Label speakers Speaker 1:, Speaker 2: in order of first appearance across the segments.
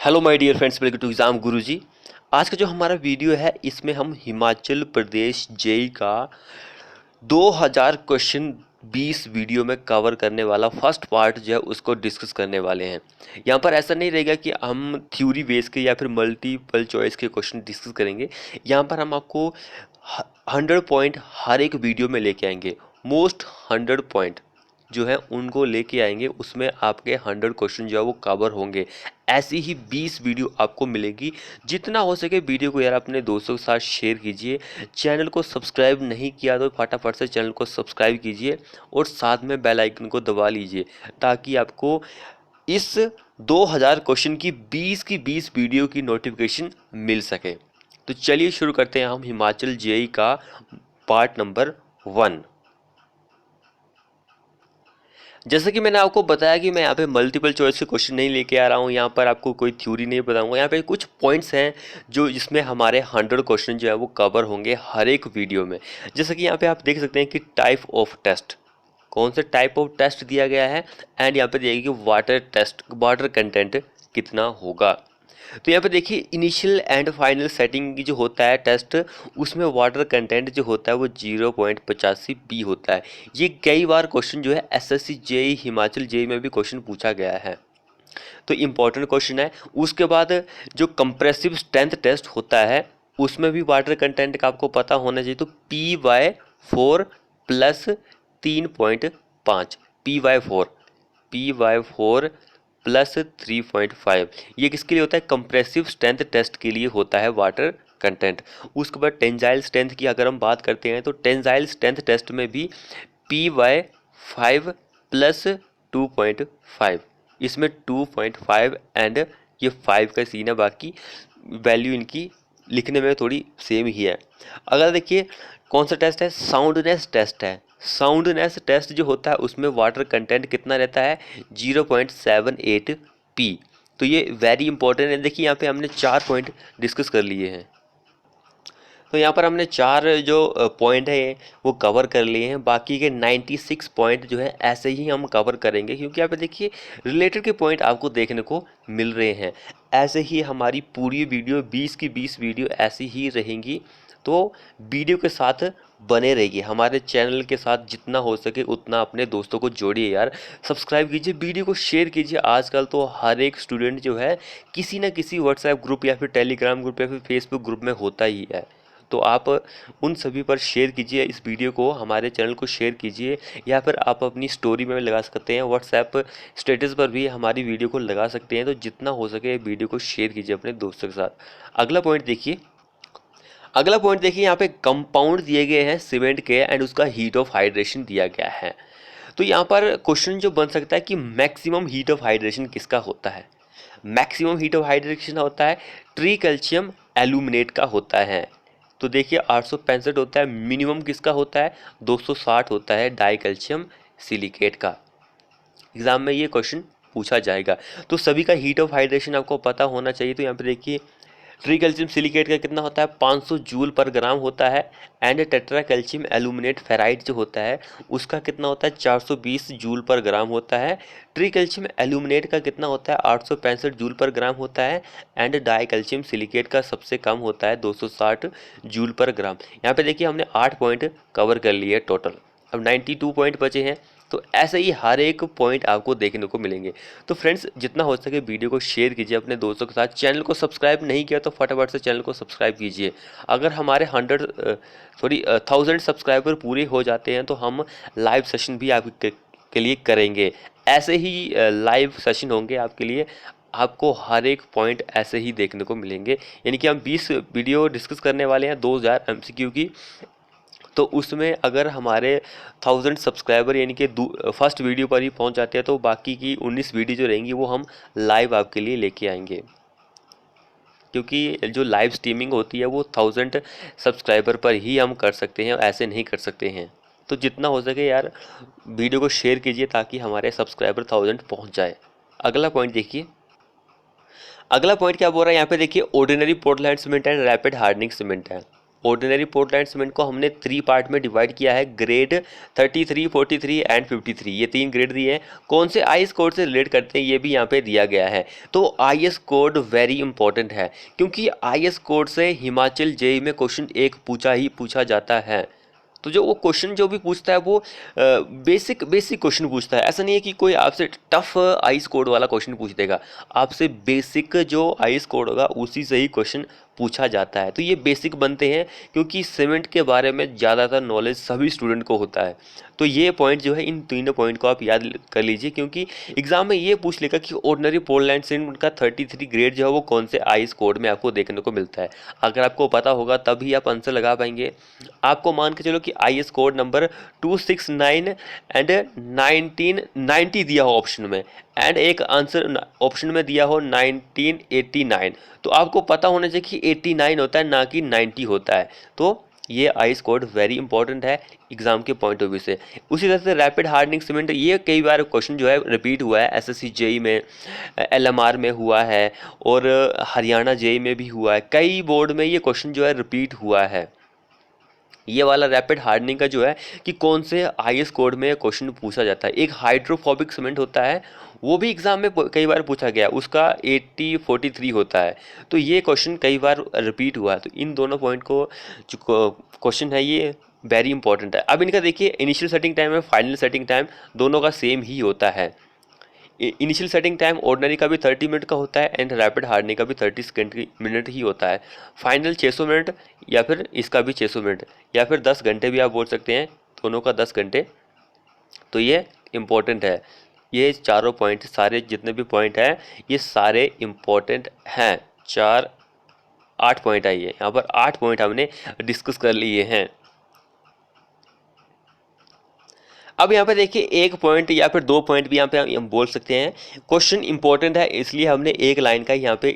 Speaker 1: Hello my dear friends, welcome to exam Guruji. आज का जो हमारा वीडियो है इसमें हम हिमाचल प्रदेश जेई का 2000 क्वेश्चन 20 वीडियो में कवर करने वाला फर्स्ट पार्ट जो है उसको डिस्कस करने वाले हैं। यहाँ पर ऐसा नहीं रहेगा कि हम थ्योरी बेस के या फिर मल्टीपल चॉइस के क्वेश्चन डिस्कस करेंगे। यहाँ पर हम आपको 100 पॉइंट हर एक वीडियो में लेके आएंगे। मोस्ट 100 पॉइंट जो है उनको लेके आएंगे, उसमें आपके 100 क्वेश्चन जो है वो कवर होंगे। ऐसी ही 20 वीडियो आपको मिलेगी। जितना हो सके वीडियो को यार अपने दोस्तों के साथ शेयर कीजिए। चैनल को सब्सक्राइब नहीं किया तो फटाफट से चैनल को सब्सक्राइब कीजिए और साथ में बेल आइकन को दबा लीजिए ताकि आपको इस 2000 क्वेश्चन की 20 वीडियो की नोटिफिकेशन मिल सके। तो चलिए शुरू करते हैं हम हिमाचल जेई का पार्ट नंबर 1। जैसे कि मैंने आपको बताया कि मैं यहाँ पे मल्टीपल चॉइस के क्वेश्चन नहीं लेके आ रहा हूँ, यहाँ पर आपको कोई थ्योरी नहीं बताऊंगा। यहाँ पे कुछ पॉइंट्स हैं जो जिसमें हमारे 100 क्वेश्चन जो है वो कवर होंगे हर एक वीडियो में। जैसे कि यहाँ पे आप देख सकते हैं कि टाइप ऑफ टेस्ट, कौन से टाइप ऑफ टेस्ट दिया गया है, एंड यहाँ पे देखिए कि वाटर टेस्ट, वाटर कंटेंट कितना होगा। तो यहाँ पे देखिए इनिशियल एंड फाइनल सेटिंग की जो होता है टेस्ट, उसमें वाटर कंटेंट जो होता है वो 0.85 होता है। ये कई बार क्वेश्चन जो है एसएससी जेई हिमाचल जेई में भी क्वेश्चन पूछा गया है, तो इम्पोर्टेंट क्वेश्चन है। उसके बाद जो कंप्रेसिव स्ट्रेंथ टेस्ट होता है उसमें भी वाटर कंटेंट का आपको पता होना चाहिए। तो PY4 प्लस 3.5, PY4 प्लस 3.5, ये किसके लिए होता है? कंप्रेसिव स्ट्रेंथ टेस्ट के लिए होता है वाटर कंटेंट। उसके बाद टेंजाइल स्ट्रेंथ की अगर हम बात करते हैं तो टेंजाइल स्ट्रेंथ टेस्ट में भी PY5 प्लस 2.5, इसमें 2.5 एंड ये 5 का सीन है, बाकी वैल्यू इनकी लिखने में थोड़ी सेम ही है। अगर देखिए कौन सा टेस्ट है, साउंडनेस टेस्ट है। साउंडनेस टेस्ट जो होता है उसमें वाटर कंटेंट कितना रहता है? 0.78 तो ये वेरी इंपॉर्टेंट है। देखिए यहाँ पे हमने 4 पॉइंट डिस्कस कर लिए हैं। तो यहाँ पर हमने 4 जो पॉइंट है वो कवर कर लिए हैं। बाकी के 96 पॉइंट जो है ऐसे ही हम कवर करेंगे, क्योंकि यहाँ पे देखिए रिलेटेड के पॉइंट आपको देखने को मिल रहे हैं। ऐसे ही हमारी पूरी वीडियो 20 की 20 वीडियो ऐसी ही रहेंगी। तो वीडियो के साथ बने रहिए, हमारे चैनल के साथ जितना हो सके उतना अपने दोस्तों को जोड़िए यार। सब्सक्राइब कीजिए, वीडियो को शेयर कीजिए। आजकल तो हर एक स्टूडेंट जो है किसी ना किसी व्हाट्सएप ग्रुप या फिर टेलीग्राम ग्रुप या फिर फेसबुक ग्रुप में होता ही है। तो आप उन सभी पर शेयर कीजिए इस वीडियो को, हमारे चैनल को शेयर कीजिए, या फिर आप अपनी स्टोरी में लगा सकते हैं, व्हाट्सएप स्टेटस पर भी हमारी वीडियो को लगा सकते हैं। तो जितना हो सके वीडियो को शेयर कीजिए अपने दोस्तों के साथ। अगला पॉइंट देखिए, अगला पॉइंट देखिए, यहाँ पे कंपाउंड दिए गए हैं सीमेंट के एंड उसका हीट ऑफ हाइड्रेशन दिया गया है। तो यहाँ पर क्वेश्चन जो बन सकता है कि मैक्सिमम हीट ऑफ हाइड्रेशन किसका होता है? मैक्सिमम हीट ऑफ हाइड्रेशन होता है ट्री कैल्शियम एल्यूमिनेट का होता है। तो देखिए 865 होता है। मिनिमम किसका होता है? 260 होता है डाई कैल्शियम सिलिकेट का। एग्जाम में ये क्वेश्चन पूछा जाएगा, तो सभी का हीट ऑफ हाइड्रेशन आपको पता होना चाहिए। तो यहाँ पे देखिए ट्री कैल्शियम सिलिकेट का कितना होता है? 500 जूल पर ग्राम होता है। And tetra calcium aluminate ferrite जो होता है उसका कितना होता है? 420 जूल पर ग्राम होता है। ट्री कैल्शियम एल्यूमिनेट का कितना होता है? 865 जूल पर ग्राम होता है। एंड डाई कैल्शियम सिलिकेट का सबसे कम होता है 260 जूल पर ग्राम। यहाँ पे देखिए हमने 8 पॉइंट कवर कर लिए टोटल, अब 92 पॉइंट बचे हैं। तो ऐसे ही हर एक पॉइंट आपको देखने को मिलेंगे। तो फ्रेंड्स जितना हो सके वीडियो को शेयर कीजिए अपने दोस्तों के साथ। चैनल को सब्सक्राइब नहीं किया तो फटाफट से चैनल को सब्सक्राइब कीजिए। अगर हमारे 1000 सब्सक्राइबर पूरे हो जाते हैं तो हम लाइव सेशन भी आपके के लिए करेंगे। ऐसे ही लाइव सेशन होंगे आपके लिए, आपको हर एक पॉइंट ऐसे ही देखने को मिलेंगे। यानी कि हम 20 वीडियो डिस्कस करने वाले हैं 2000 MCQ की। तो उसमें अगर हमारे 1000 सब्सक्राइबर यानी कि फर्स्ट वीडियो पर ही पहुंच जाते हैं तो बाकी की 19 वीडियो जो रहेंगी वो हम लाइव आपके लिए लेके आएंगे, क्योंकि जो लाइव स्ट्रीमिंग होती है वो 1000 सब्सक्राइबर पर ही हम कर सकते हैं, ऐसे नहीं कर सकते हैं। तो जितना हो सके यार वीडियो को शेयर कीजिए ताकि हमारे सब्सक्राइबर 1000 पहुंच जाए। अगला पॉइंट देखिए, अगला पॉइंट क्या बोल रहा है यहाँ पे देखिए, ordinary Portland cement and rapid hardening cement है। ऑर्डिनरी पोर्टलैंड सीमेंट को हमने 3 पार्ट में डिवाइड किया है, ग्रेड 33, 43 एंड 53, ये 3 ग्रेड दिए हैं। कौन से आईएस कोड से रिलेट करते हैं ये भी यहाँ पे दिया गया है। तो आईएस कोड वेरी इंपॉर्टेंट है, क्योंकि आईएस कोड से हिमाचल जेईई में क्वेश्चन एक पूछा जाता है। तो जो वो क्वेश्चन जो भी पूछता है वो बेसिक क्वेश्चन पूछता है। ऐसा नहीं है कि कोई आपसे टफ आईएस कोड वाला क्वेश्चन पूछ देगा, आपसे बेसिक जो आईएस कोड होगा उसी से ही क्वेश्चन पूछा जाता है। तो ये बेसिक बनते हैं, क्योंकि सीमेंट के बारे में ज़्यादातर नॉलेज सभी स्टूडेंट को होता है। तो ये पॉइंट जो है, इन तीनों पॉइंट को आप याद कर लीजिए, क्योंकि एग्जाम में ये पूछ लेगा कि ऑर्डिनरी पोर्टलैंड सीमेंट का 33 ग्रेड जो है वो कौन से आईएस कोड में आपको देखने को मिलता है। अगर आपको पता होगा तभी आप आंसर लगा पाएंगे। आपको मान के चलो कि आईएस कोड नंबर 269 एंड 1990 दिया हो ऑप्शन में, एंड एक आंसर ऑप्शन में दिया हो 1989, तो आपको पता होना चाहिए कि 89 होता है, ना कि 90 होता है। तो ये आईएस कोड वेरी इंपॉर्टेंट है एग्जाम के पॉइंट ऑफ व्यू से। उसी तरह से रैपिड हार्डनिंग सीमेंट, ये कई बार क्वेश्चन जो है रिपीट हुआ है, एसएससी जेईई में, एलएमआर में हुआ है, और हरियाणा जेईई में भी हुआ है। कई बोर्ड में ये क्वेश्चन जो है रिपीट हुआ है। ये वाला रैपिड हार्डनिंग का जो है कि कौन से आईएस कोड में क्वेश्चन पूछा जाता है। एक हाइड्रोफोबिक सीमेंट होता है, वो भी एग्जाम में कई बार पूछा गया, उसका 8043 होता है। तो ये क्वेश्चन कई बार रिपीट हुआ है। तो इन दोनों पॉइंट को जो क्वेश्चन है ये वेरी इंपॉर्टेंट है। अब इनका देखिए, इनिशियल सेटिंग टाइम है, फाइनल सेटिंग टाइम दोनों का सेम ही होता है। इनिशियल सेटिंग टाइम ऑर्डिनरी का भी 30 मिनट का होता है, एंड रैपिड हार्डनिंग का भी 30 मिनट ही होता है। फाइनल 600 मिनट, या फिर इसका भी 600 मिनट, या फिर 10 घंटे भी आप बोल सकते हैं, दोनों का 10 घंटे। तो ये इम्पोर्टेंट है। ये चारों पॉइंट, सारे जितने भी पॉइंट हैं ये सारे इम्पोर्टेंट हैं। 8 पॉइंट आई है यहाँ पर, 8 पॉइंट हमने डिस्कस कर लिए हैं। अब यहाँ पे देखिए, एक पॉइंट या फिर 2 पॉइंट भी यहाँ पे हम बोल सकते हैं। क्वेश्चन इंपॉर्टेंट है इसलिए हमने एक लाइन का यहाँ पे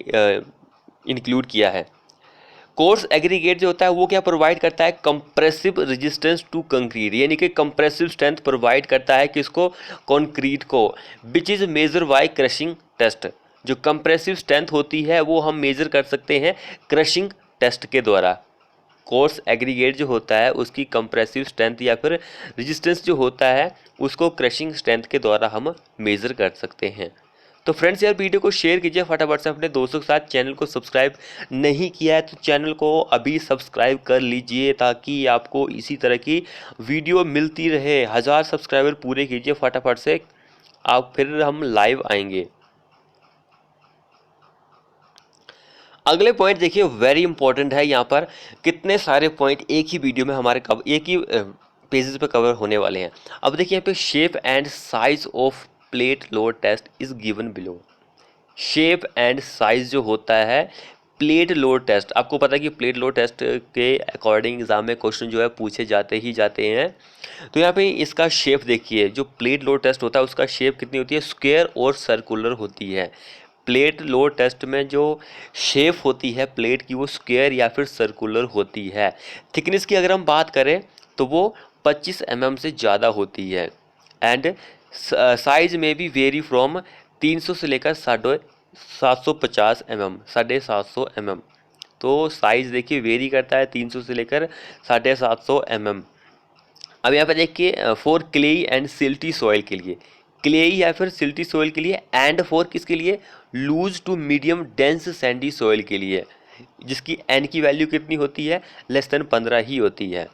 Speaker 1: इंक्लूड किया है। कोर्स एग्रीगेट जो होता है वो क्या प्रोवाइड करता है, कंप्रेसिव रेजिस्टेंस टू कंक्रीट, यानी कि कंप्रेसिव स्ट्रेंथ प्रोवाइड करता है किसको, कंक्रीट को, which is measured by crushing test. जो कंप्रेसिव स्ट्रेंथ होती है वो हम मेजर कर सकते हैं क्रशिंग टेस्ट के द्वारा। कोर्स एग्रीगेट जो होता है उसकी कंप्रेसिव स्ट्रेंथ या फिर रेजिस्टेंस जो होता है उसको क्रशिंग स्ट्रेंथ के द्वारा हम मेजर कर सकते हैं। तो फ्रेंड्स यार, वीडियो को शेयर कीजिए फटाफट से अपने दोस्तों के साथ। चैनल को सब्सक्राइब नहीं किया है तो चैनल को अभी सब्सक्राइब कर लीजिए, ताकि आपको इसी तरह की वीडियो मिलती रहे। 1000 सब्सक्राइबर पूरे कीजिए फटाफट से, आप फिर हम लाइव आएंगे। अगले पॉइंट देखिए, वेरी इंपॉर्टेंट है। यहाँ पर कितने सारे पॉइंट एक ही वीडियो में हमारे एक ही पेजेस पे कवर होने वाले हैं। अब देखिए यहाँ पे, shape and size of plate load test is given below. Shape and size जो होता है प्लेट लोड टेस्ट, आपको पता है कि प्लेट लोड टेस्ट के अकॉर्डिंग एग्जाम में क्वेश्चन जो है पूछे जाते हैं। तो यहाँ पे इसका शेप देखिए, जो प्लेट लोड टेस्ट होता है उसका शेप कितनी होती है, स्क्वायर और सर्कुलर होती है। प्लेट लोड टेस्ट में जो शेप होती है प्लेट की वो स्क्वायर या फिर सर्कुलर होती है। थिकनेस की अगर हम बात करें तो वो 25 mm से ज़्यादा होती है, एंड साइज में भी वेरी फ्रॉम 300 से लेकर 750 mm, 750 mm। तो साइज देखिए वेरी करता है 300 से लेकर 750 mm। अब यहाँ पे देखिए, for clayey and silty soil के लिए, क्लेई या फिर सिल्टी सॉइल के लिए, एंड फॉर किसके लिए, loose to medium dense sandy soil के लिए, जिसकी एन की वैल्यू कितनी होती है, लेस देन 15 ही होती है।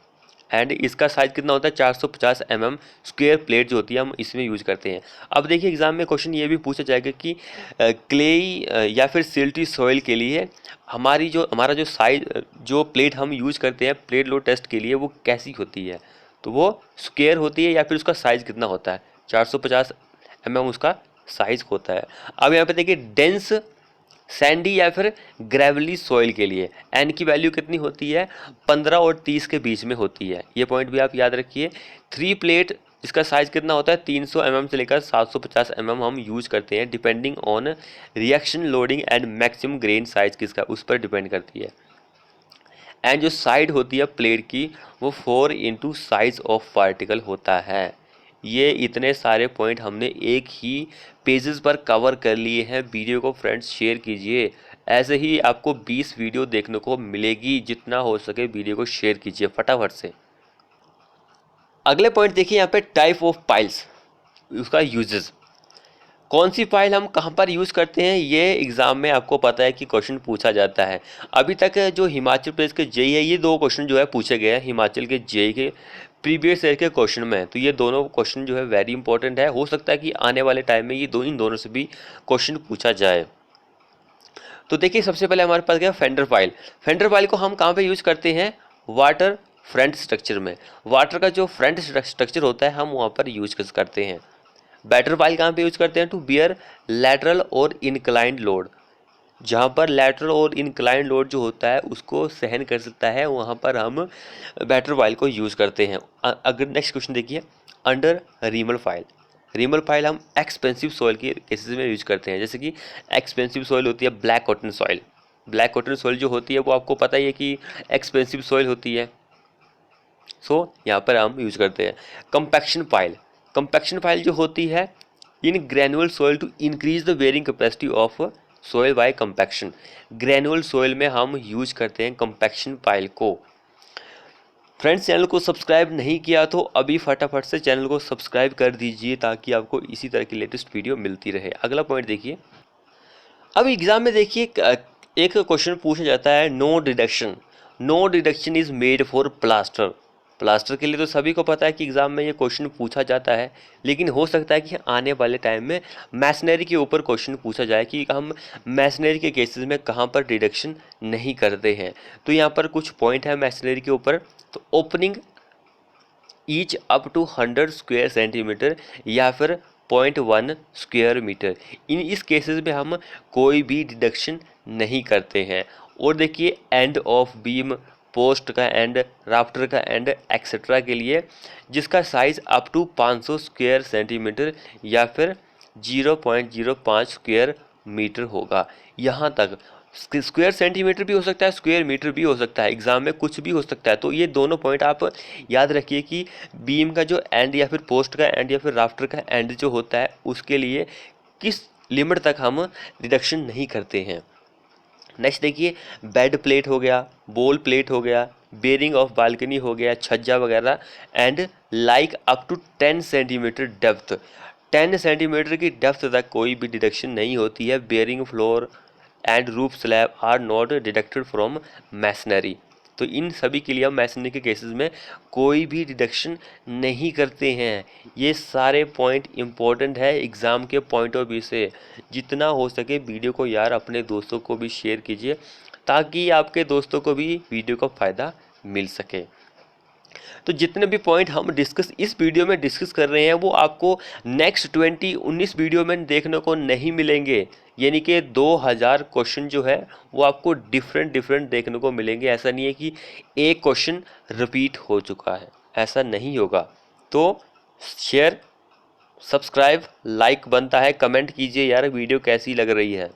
Speaker 1: एंड इसका साइज कितना होता है, 450 mm स्क्वायर प्लेट जो होती है हम इसमें यूज करते हैं। अब देखिए एग्जाम में क्वेश्चन ये भी पूछा जाएगा कि क्लेई या फिर सिल्टी सॉइल के लिए हमारा जो साइज, जो प्लेट हम यूज करते हैं प्लेट लोड टेस्ट के लिए, वो कैसी होती है। तो वो स्क्वायर होती है, या फिर उसका साइज कितना होता है, 450 mm उसका साइज होता है। अब यहाँ पे देखिए, डेंस सैंडी या फिर ग्रेवली सॉइल के लिए एन की वैल्यू कितनी होती है, 15 और 30 के बीच में होती है। ये पॉइंट भी आप याद रखिए। 3 प्लेट जिसका साइज कितना होता है, 300 mm से लेकर 750 mm हम यूज करते हैं, depending on reaction loading and maximum grain size किसका, उस पर डिपेंड करती है। एंड जो साइड होती है प्लेट की वो 4 इंटू साइज ऑफ पार्टिकल होता है। ये इतने सारे पॉइंट हमने एक ही पेजेस पर कवर कर लिए हैं। वीडियो को फ्रेंड्स शेयर कीजिए ऐसे ही आपको 20 वीडियो देखने को मिलेगी। जितना हो सके वीडियो को शेयर कीजिए फटाफट से। अगले पॉइंट देखिए यहाँ पे टाइप ऑफ फाइल्स, उसका यूजेस। कौन सी फाइल हम कहाँ पर यूज़ करते हैं, ये एग्ज़ाम में आपको पता है कि क्वेश्चन पूछा जाता है। अभी तक जो हिमाचल प्रदेश के जेई है, ये 2 क्वेश्चन जो है पूछे गए हैं हिमाचल के जेई के प्रीवियस ईयर के क्वेश्चन में। तो ये दोनों क्वेश्चन जो है वेरी इंपॉर्टेंट है। हो सकता है कि आने वाले टाइम में ये इन दोनों से भी क्वेश्चन पूछा जाए। तो देखिए सबसे पहले हमारे पास गया फेंडर फाइल। फेंडर फाइल को हम कहाँ पे यूज़ करते हैं, वाटर फ्रंट स्ट्रक्चर में। वाटर का जो फ्रंट स्ट्रक्चर होता है हम वहाँ पर यूज करते हैं। बैटर फाइल कहाँ पे यूज करते हैं, टू बियर लैटरल और इंक्लाइंड लोड। जहाँ पर लैटरल और इंक्लाइंड लोड जो होता है उसको सहन कर सकता है, वहाँ पर हम बैटर फाइल को यूज़ करते हैं। अगर नेक्स्ट क्वेश्चन देखिए, अंडर रीमल फाइल। रीमल फाइल हम एक्सपेंसिव सॉइल के केसेस में यूज करते हैं। जैसे कि एक्सपेंसिव सॉइल होती है black cotton soil. Black cotton soil जो होती है वो आपको पता ही है कि एक्सपेंसिव सॉइल होती है। यहाँ पर हम यूज करते हैं। Compaction file. कंपैक्शन फाइल जो होती है in granular soil to increase the bearing capacity of soil by compaction. Granular soil में हम यूज करते हैं कंपैक्शन फाइल को। फ्रेंड्स, चैनल को सब्सक्राइब नहीं किया तो अभी फटाफट से चैनल को सब्सक्राइब कर दीजिए ताकि आपको इसी तरह की लेटेस्ट वीडियो मिलती रहे। अगला पॉइंट देखिए, अब एग्जाम में देखिए एक क्वेश्चन पूछा जाता है, no deduction. No deduction is made for plaster. Plaster के लिए तो सभी को पता है कि एग्जाम में ये क्वेश्चन पूछा जाता है, लेकिन हो सकता है कि आने वाले टाइम में मैसनरी के ऊपर क्वेश्चन पूछा जाए कि हम मैसनरी के केसेस में कहाँ पर डिडक्शन नहीं करते हैं। तो यहाँ पर कुछ पॉइंट है मैसनरी के ऊपर। तो opening each up to 100 square centimetre या फिर 0.1 स्क्वायर मीटर, इस केसेस में हम कोई भी डिडक्शन नहीं करते हैं। और देखिए एंड ऑफ बीम, पोस्ट का एंड, राफ्टर का एंड एक्सेट्रा के लिए जिसका size up to 500 square centimetre या फिर 0.05 स्क्वायर मीटर होगा। यहाँ तक स्क्वायर सेंटीमीटर भी हो सकता है, स्क्वायर मीटर भी हो सकता है, एग्जाम में कुछ भी हो सकता है। तो ये दोनों पॉइंट आप याद रखिए कि बीम का जो एंड या फिर पोस्ट का एंड या फिर राफ्टर का एंड जो होता है उसके लिए किस लिमिट तक हम रिडक्शन नहीं करते हैं। नेक्स्ट देखिए, बेड प्लेट हो गया, बोल प्लेट हो गया, बेरिंग ऑफ बालकनी हो गया, छज्जा वगैरह, and like up to 10 centimetre depth. 10 centimetre की डेप्थ तक कोई भी डिडक्शन नहीं होती है। Bearing floor and roof slab are not deducted from masonry. तो इन सभी के लिए हम मैसनरी के केसेस में कोई भी डिडक्शन नहीं करते हैं। ये सारे पॉइंट इंपॉर्टेंट है एग्ज़ाम के पॉइंट ऑफ व्यू से। जितना हो सके वीडियो को यार अपने दोस्तों को भी शेयर कीजिए ताकि आपके दोस्तों को भी वीडियो का फ़ायदा मिल सके। तो जितने भी पॉइंट हम इस वीडियो में डिस्कस कर रहे हैं वो आपको नेक्स्ट 19 वीडियो में देखने को नहीं मिलेंगे। यानी कि 2000 क्वेश्चन जो है वो आपको डिफरेंट देखने को मिलेंगे। ऐसा नहीं है कि एक क्वेश्चन रिपीट हो चुका है, ऐसा नहीं होगा। तो शेयर, सब्सक्राइब, लाइक बनता है, कमेंट कीजिए यार वीडियो कैसी लग रही है।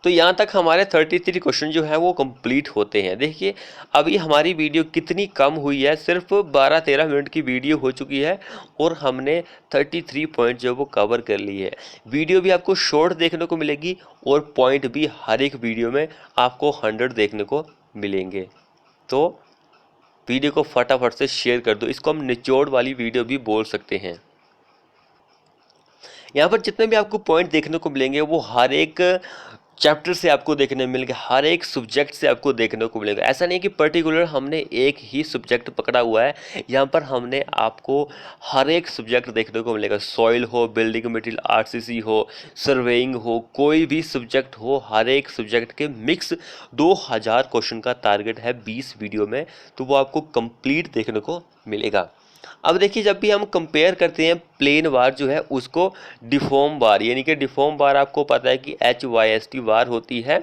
Speaker 1: तो यहाँ तक हमारे 33 क्वेश्चन जो हैं वो कंप्लीट होते हैं। देखिए अभी हमारी वीडियो कितनी कम हुई है, सिर्फ 12-13 मिनट की वीडियो हो चुकी है और हमने 33 पॉइंट जो वो कवर कर लिए है। वीडियो भी आपको शॉर्ट देखने को मिलेगी और पॉइंट भी हर एक वीडियो में आपको 100 देखने को मिलेंगे। तो वीडियो को फटाफट से शेयर कर दो। इसको हम निचोड़ वाली वीडियो भी बोल सकते हैं। यहाँ पर जितने भी आपको पॉइंट देखने को मिलेंगे वो हर एक चैप्टर से आपको देखने मिलेंगे, हर एक सब्जेक्ट से आपको देखने को मिलेगा। ऐसा नहीं कि पर्टिकुलर हमने एक ही सब्जेक्ट पकड़ा हुआ है, यहाँ पर हमने आपको हर एक सब्जेक्ट देखने को मिलेगा। सॉइल हो, बिल्डिंग मटेरियल, आरसीसी हो, सर्वेइंग हो, कोई भी सब्जेक्ट हो, हर एक सब्जेक्ट के मिक्स 2000 क्वेश्चन का टारगेट है 20 वीडियो में, तो वो आपको कंप्लीट देखने को मिलेगा। अब देखिए जब भी हम कंपेयर करते हैं प्लेन बार जो है उसको डिफॉर्म बार, यानी कि डिफॉर्म बार आपको पता है कि HYST बार होती है,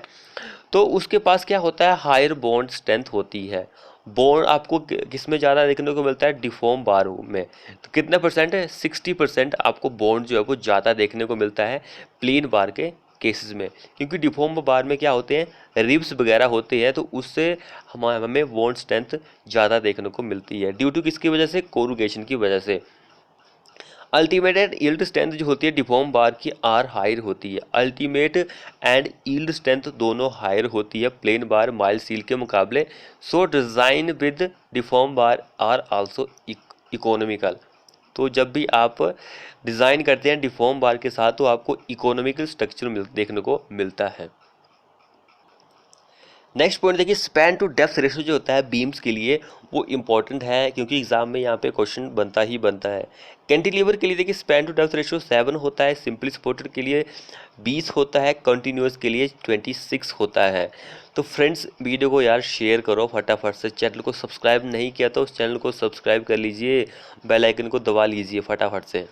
Speaker 1: तो उसके पास क्या होता है, हायर बॉन्ड स्ट्रेंथ होती है। बॉन्ड आपको किस में ज़्यादा देखने को मिलता है, डिफॉर्म बार में। तो कितने परसेंट है, 60% आपको बॉन्ड जो है वो ज़्यादा देखने को मिलता है प्लेन बार के केसेस में। क्योंकि डिफॉर्म बार में क्या होते हैं, रिब्स वगैरह होते हैं, तो उससे हमें बॉन्ड स्ट्रेंथ ज़्यादा देखने को मिलती है ड्यू टू किसकी वजह से, कोरुगेशन की वजह से। अल्टीमेट एंड यील्ड स्ट्रेंथ जो होती है डिफॉर्म बार की आर हायर होती है। अल्टीमेट एंड यील्ड स्ट्रेंथ दोनों हायर होती है प्लेन बार माइल्ड स्टील के मुकाबले। So design with deform bar are also economical. तो जब भी आप डिज़ाइन करते हैं डिफॉर्म बार के साथ तो आपको इकोनॉमिकल स्ट्रक्चर देखने को मिलता है। नेक्स्ट पॉइंट देखिए, स्पैन टू डेप्थ रेशो जो होता है बीम्स के लिए वो इंपॉर्टेंट है, क्योंकि एग्जाम में यहाँ पे क्वेश्चन बनता ही बनता है। कैंटिलीवर के लिए देखिए स्पैन टू डेप्थ रेशो 7 होता है, सिंपली सपोर्टेड के लिए 20 होता है, कंटिन्यूस के लिए 26 होता है। तो फ्रेंड्स वीडियो को यार शेयर करो फटाफट से, चैनल को सब्सक्राइब नहीं किया तो उस चैनल को सब्सक्राइब कर लीजिए, बेल आइकन को दबा लीजिए फटाफट से।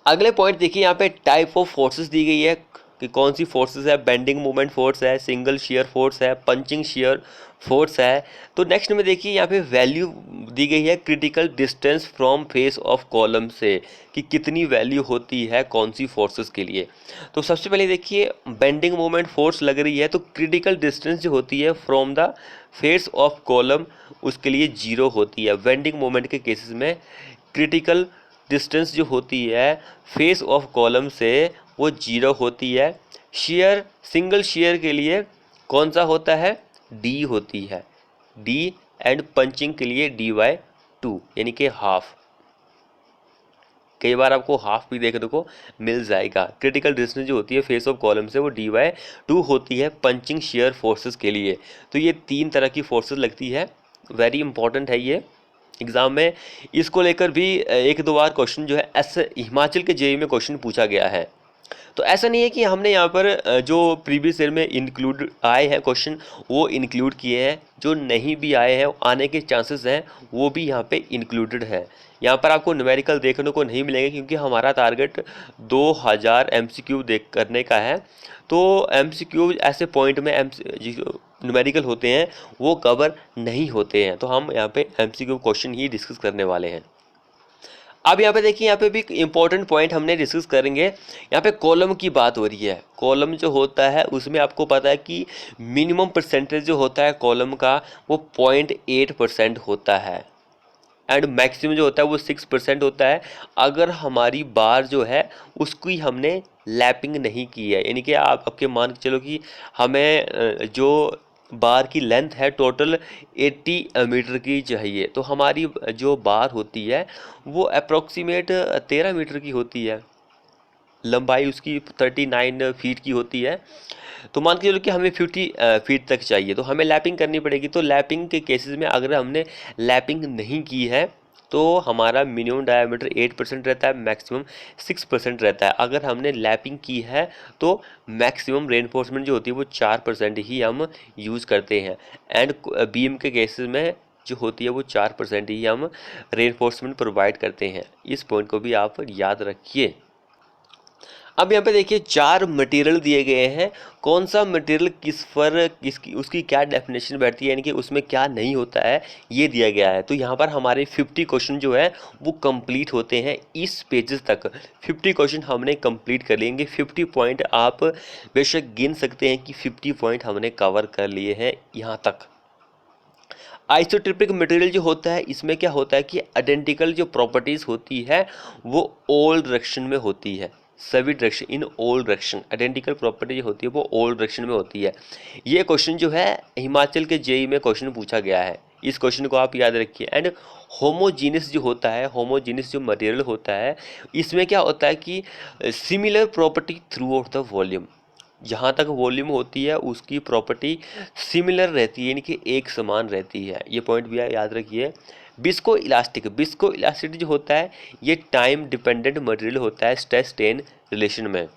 Speaker 1: अगले पॉइंट देखिए, यहाँ पे टाइप ऑफ फोर्सेस दी गई है कि कौन सी फोर्सेस है। बेंडिंग मोमेंट फोर्स है, सिंगल शेयर फोर्स है, पंचिंग शेयर फोर्स है। तो नेक्स्ट में देखिए यहाँ पे वैल्यू दी गई है critical distance from face of column से, कि कितनी वैल्यू होती है कौन सी फोर्सेस के लिए। तो सबसे पहले देखिए बेंडिंग मोमेंट फोर्स लग रही है तो क्रिटिकल डिस्टेंस जो होती है from the face of column उसके लिए 0 होती है। बेंडिंग मोमेंट के केसेस में क्रिटिकल डिस्टेंस जो होती है फेस ऑफ कॉलम से वो 0 होती है। शेयर सिंगल शेयर के लिए कौन सा होता है, डी होती है, डी। एंड पंचिंग के लिए dy/2 यानी कि हाफ। कई बार आपको हाफ भी देखने को मिल जाएगा। क्रिटिकल डिस्टेंस जो होती है फेस ऑफ कॉलम से वो dy/2 होती है पंचिंग शेयर फोर्सेस के लिए। तो ये 3 तरह की फोर्सेस लगती है, वेरी इंपॉर्टेंट है ये एग्जाम में। इसको लेकर भी 1-2 बार क्वेश्चन जो है ऐसे हिमाचल के जेईई में क्वेश्चन पूछा गया है। तो ऐसा नहीं है कि हमने यहाँ पर जो प्रीवियस ईयर में इंक्लूड आए हैं क्वेश्चन वो इंक्लूड किए हैं, जो नहीं भी आए हैं आने के चांसेस हैं वो भी यहाँ पे इंक्लूडेड है। यहाँ पर आपको न्यूमेरिकल देखने को नहीं मिलेंगे क्योंकि हमारा टारगेट 2000 MCQ देख करने का है। तो MCQ ऐसे पॉइंट में न्यूमेरिकल होते हैं वो कवर नहीं होते हैं, तो हम यहाँ पे MCQ क्वेश्चन ही डिस्कस करने वाले हैं। अब यहाँ पे देखिए, यहाँ पे भी इंपॉर्टेंट पॉइंट हमने डिस्कस करेंगे। यहाँ पे कॉलम की बात हो रही है। कॉलम जो होता है उसमें आपको पता है कि मिनिमम परसेंटेज जो होता है कॉलम का वो 0.8% होता है एंड मैक्सिमम जो होता है वो 6% होता है। अगर हमारी बार जो है उसकी हमने लैपिंग नहीं की है, यानी कि आप आपके मान के चलो कि हमें जो बार की लेंथ है टोटल 80 मीटर की चाहिए, तो हमारी जो बार होती है वो अप्रोक्सीमेट 13 मीटर की होती है, लंबाई उसकी 39 फीट की होती है। तो मान के चलो कि हमें 50 फीट तक चाहिए तो हमें लैपिंग करनी पड़ेगी। तो लैपिंग के केसेस में अगर हमने लैपिंग नहीं की है तो हमारा मिनिमम डायमीटर 8% रहता है, मैक्सिमम 6% रहता है। अगर हमने लैपिंग की है तो मैक्सिमम रेनफोर्समेंट जो होती है वो 4% ही हम यूज़ करते हैं। एंड बीम के केसेस में जो होती है वो 4% ही हम रेनफोर्समेंट प्रोवाइड करते हैं। इस पॉइंट को भी आप याद रखिए। अब यहाँ पे देखिए 4 मटेरियल दिए गए हैं, कौन सा मटेरियल किस पर किसकी उसकी क्या डेफिनेशन बैठती है, यानी कि उसमें क्या नहीं होता है ये दिया गया है। तो यहाँ पर हमारे 50 क्वेश्चन जो है वो कंप्लीट होते हैं इस पेजेस तक। 50 क्वेश्चन हमने कंप्लीट कर लेंगे। 50 पॉइंट आप बेशक गिन सकते हैं कि 50 पॉइंट हमने कवर कर लिए हैं यहाँ तक। आइसोट्रोपिक मटेरियल जो होता है इसमें क्या होता है कि आइडेंटिकल जो प्रॉपर्टीज़ होती है वो ऑल डायरेक्शन में होती है, सभी direction, in all direction identical property जो होती है वो ऑल डायरेक्शन में होती है। ये क्वेश्चन जो है हिमाचल के जेईई में क्वेश्चन पूछा गया है, इस क्वेश्चन को आप याद रखिए। एंड होमोजीनियस जो होता है, होमोजीनियस जो मटेरियल होता है इसमें क्या होता है कि similar property through out the volume, जहाँ तक वॉल्यूम होती है उसकी प्रॉपर्टी सिमिलर रहती है, यानी कि एक समान रहती है। ये पॉइंट भी याद रखिए। बिस्को इलास्टिक जो होता है ये टाइम डिपेंडेंट मटेरियल होता है स्ट्रेस स्ट्रेन रिलेशन में,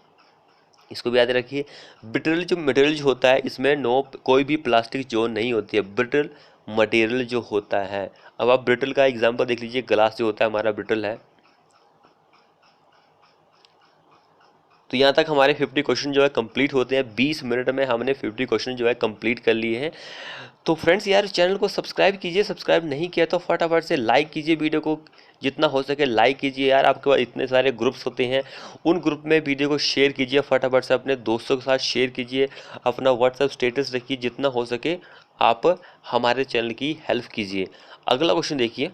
Speaker 1: इसको भी याद रखिए। ब्रिटल जो मटेरियल जो होता है इसमें कोई भी प्लास्टिक जोन नहीं होती है, ब्रिटल मटेरियल जो होता है। अब आप ब्रिटल का एग्जांपल देख लीजिए, ग्लास जो होता है हमारा ब्रिटल है। तो यहाँ तक हमारे 50 क्वेश्चन जो है कंप्लीट होते हैं। 20 मिनट में हमने 50 क्वेश्चन जो है कंप्लीट कर लिए हैं। तो फ्रेंड्स यार चैनल को सब्सक्राइब कीजिए, सब्सक्राइब नहीं किया तो फटाफट से लाइक कीजिए, वीडियो को जितना हो सके लाइक कीजिए। यार आपके पास इतने सारे ग्रुप्स होते हैं, उन ग्रुप में वीडियो को शेयर कीजिए, फटाफट से अपने दोस्तों के साथ शेयर कीजिए, अपना व्हाट्सएप स्टेटस रखिए, जितना हो सके आप हमारे चैनल की हेल्प कीजिए। अगला क्वेश्चन देखिए,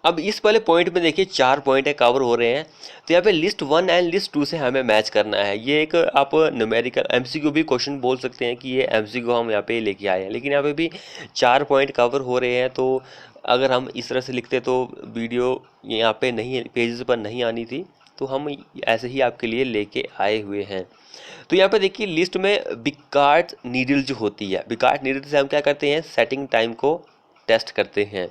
Speaker 1: अब इस वाले पॉइंट में देखिए 4 पॉइंट है कवर हो रहे हैं, तो यहाँ पे लिस्ट 1 एंड लिस्ट 2 से हमें मैच करना है। ये एक आप न्यूमेरिकल एमसीक्यू भी क्वेश्चन बोल सकते हैं कि ये एमसीक्यू हम यहाँ पे लेके आए हैं, लेकिन यहाँ पे भी 4 पॉइंट कवर हो रहे हैं। तो अगर हम इस तरह से लिखते तो वीडियो यहाँ पे नहीं, पेजेस पर नहीं आनी थी, तो हम ऐसे ही आपके लिए लेके आए हुए हैं। तो यहाँ पे देखिए लिस्ट में बिकार्ट नीडल जो होती है, बिकार्ट नीडल से हम क्या करते हैं, सेटिंग टाइम को टेस्ट करते हैं।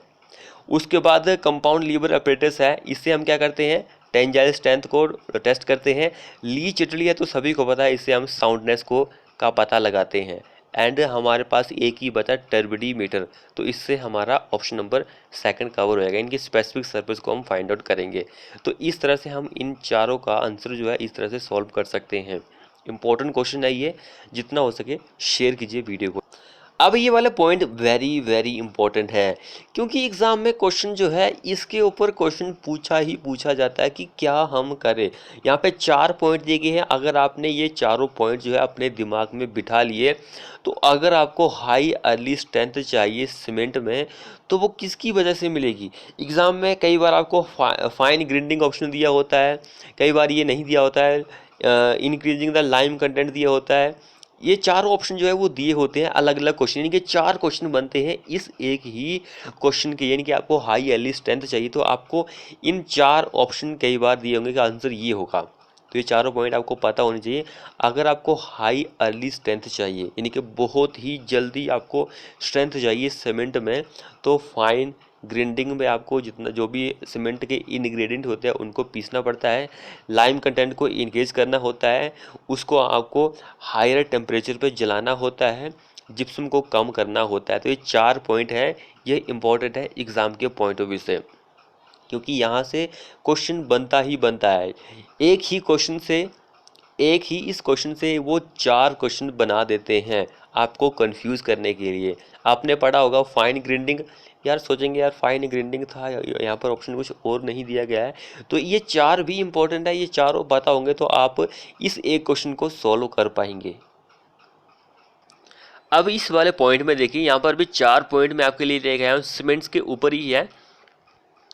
Speaker 1: उसके बाद कंपाउंड लीवर अपरेटस है, इससे हम क्या करते हैं, टेंजाइल स्ट्रेंथ को टेस्ट करते हैं। ली चिटली है तो सभी को पता है, इससे हम साउंडनेस को का पता लगाते हैं। एंड हमारे पास एक ही बचा टर्बिडीमीटर, तो इससे हमारा ऑप्शन नंबर 2 कवर हो जाएगा। इनकी स्पेसिफिक सर्फेस को हम फाइंड आउट करेंगे। तो इस तरह से हम इन चारों का आंसर जो है इस तरह से सॉल्व कर सकते हैं। इंपॉर्टेंट क्वेश्चन है ये, जितना हो सके शेयर कीजिए वीडियो को। अब ये वाला पॉइंट वेरी वेरी इंपॉर्टेंट है, क्योंकि एग्ज़ाम में क्वेश्चन जो है इसके ऊपर क्वेश्चन पूछा जाता है कि क्या हम करें। यहाँ पे 4 पॉइंट दिए गए हैं, अगर आपने ये चारों पॉइंट जो है अपने दिमाग में बिठा लिए, तो अगर आपको हाई अर्ली स्ट्रेंथ चाहिए सीमेंट में, तो वो किसकी वजह से मिलेगी। एग्ज़ाम में कई बार आपको फाइन ग्राइंडिंग ऑप्शन दिया होता है, कई बार ये नहीं दिया होता है, इंक्रीजिंग द लाइम कंटेंट दिया होता है। ये चारों ऑप्शन जो है वो दिए होते हैं अलग अलग क्वेश्चन, यानी कि 4 क्वेश्चन बनते हैं इस एक ही क्वेश्चन के, यानी कि आपको हाई अर्ली स्ट्रेंथ चाहिए तो आपको इन 4 ऑप्शन कई बार दिए होंगे कि आंसर ये होगा। तो ये चारों पॉइंट आपको पता होने चाहिए। अगर आपको हाई अर्ली स्ट्रेंथ चाहिए, यानी कि बहुत ही जल्दी आपको स्ट्रेंथ चाहिए सीमेंट में, तो फाइन ग्राइंडिंग में आपको जितना जो भी सीमेंट के इंग्रेडिएंट होते हैं उनको पीसना पड़ता है, लाइम कंटेंट को इंक्रीज करना होता है, उसको आपको हायर टेम्परेचर पे जलाना होता है, जिप्सम को कम करना होता है। तो ये 4 पॉइंट है, ये इंपॉर्टेंट है एग्ज़ाम के पॉइंट ऑफ व्यू से, क्योंकि यहाँ से क्वेश्चन बनता ही बनता है। एक ही इस क्वेश्चन से वो 4 क्वेश्चन बना देते हैं आपको कंफ्यूज करने के लिए। आपने पढ़ा होगा फाइन ग्राइंडिंग, यार सोचेंगे यार फाइन ग्राइंडिंग था, यहाँ पर ऑप्शन कुछ और नहीं दिया गया है। तो ये 4 भी इंपॉर्टेंट है, ये चारों पता होंगे तो आप इस एक क्वेश्चन को सॉल्व कर पाएंगे। अब इस वाले पॉइंट में देखिए, यहाँ पर भी 4 पॉइंट मैं आपके लिए ले गया हूँ, सीमेंट्स के ऊपर ही है।